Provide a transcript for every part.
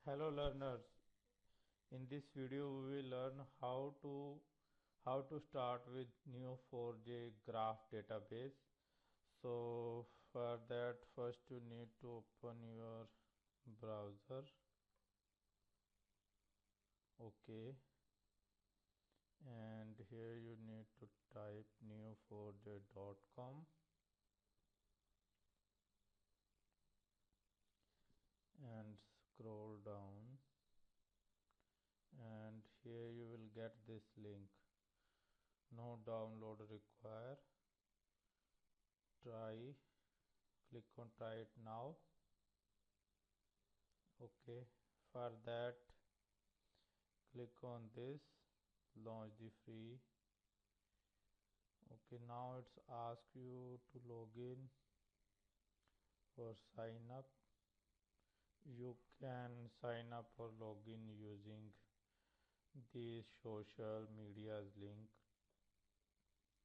Hello learners, in this video we will learn how to start with Neo4j graph database. So for that first you need to open your browser. Okay, and here you need to type neo4j.com and scroll down, and here you will get this link. No download required. Click on try it now. Okay, for that click on this launch the free. Okay, now it's ask you to log in or sign up. You can sign up or log in using the social media's link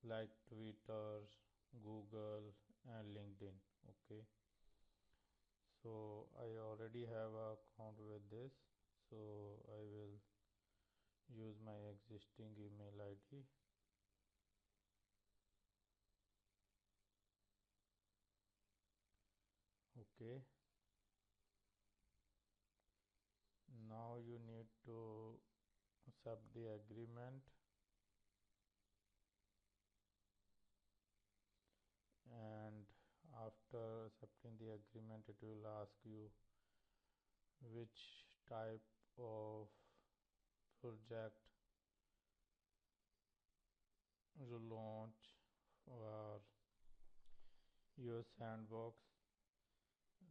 like Twitter, Google and LinkedIn. Okay, so I already have an account with this, so I will use my existing email ID. Okay, now you need to accept the agreement, and after accepting the agreement it will ask you which type of project you launch for your sandbox.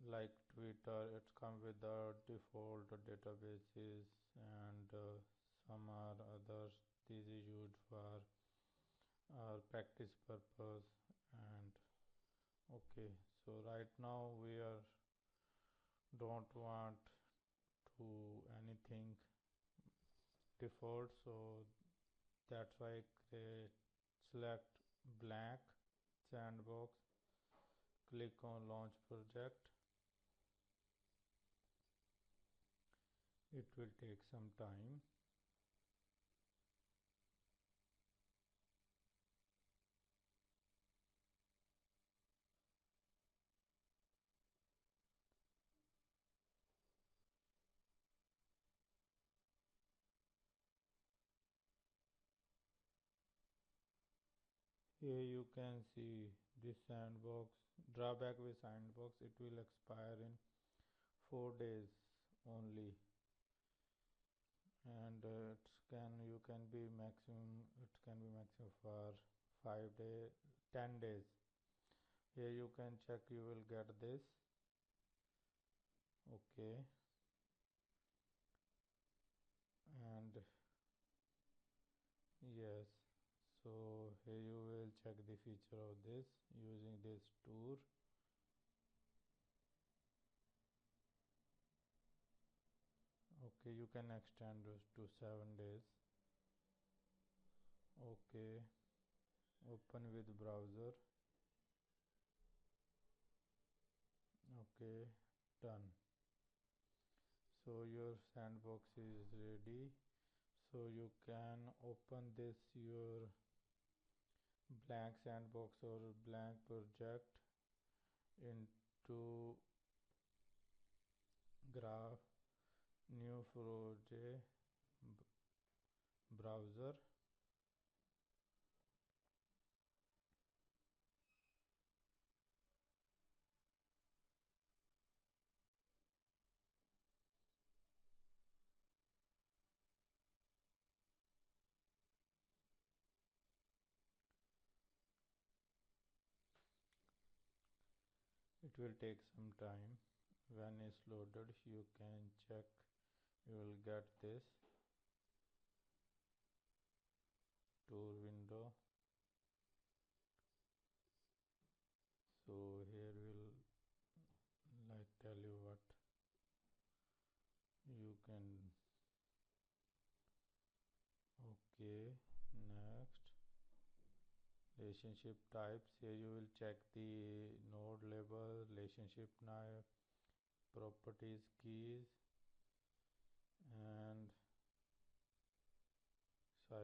Like Twitter, it's come with the default databases, and some are others. This is used for practice purpose. And okay, so right now we are don't want to anything default, so that's why create select blank sandbox, click on launch project. It will take some time. Here you can see this sandbox. Drawback with sandbox, it will expire in 4 days only, and it can you can be maximum it can be maximum for 5 day 10 days. Here you can check, you will get this. Okay, and yes, so here you will check the feature of this using this tour. Okay, you can extend this to 7 days. Okay, open with browser. Okay, done. So your sandbox is ready, so you can open this your blank sandbox or blank project into graph Neo4j browser. It will take some time. When it's loaded you can check, you will get this tour window. So here will like tell you what you can. Okay, next relationship types. Here you will check the node label, relationship type, properties, keys.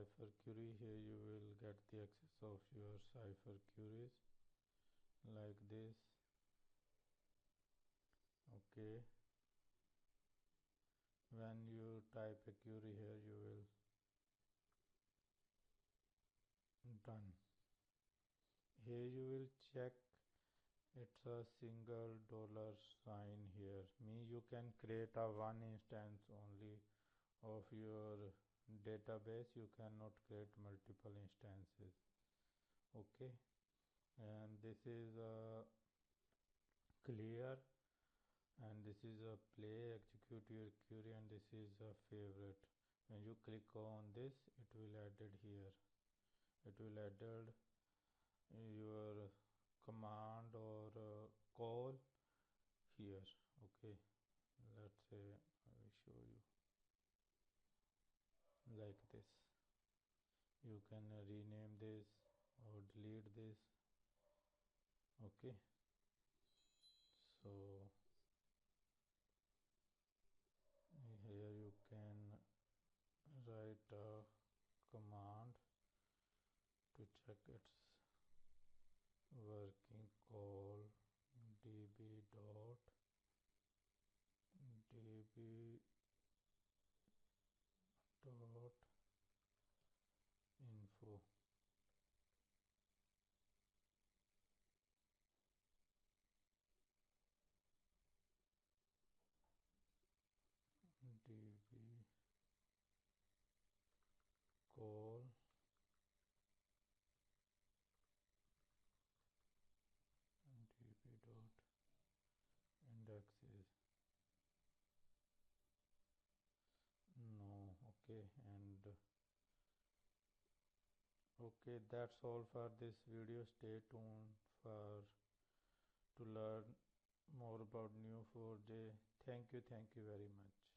cipher query. Here you will get the access of your cipher queries like this. Okay, when you type a query here, you will done. Here you will check it's a single dollar sign here. You can create a one instance only of your database. You cannot create multiple instances. Okay, and this is a clear, and this is a play, execute your query, and this is a favorite. When you click on this, it will added here. It will added your command or call here. Okay, let's say I will show you like this. You can rename this or delete this. Okay, so here you can write a command to check its working. Call db dot db dot info. db call db dot indexes. No. Okay, and okay, that's all for this video. Stay tuned for to learn more about Neo4j. Thank you very much.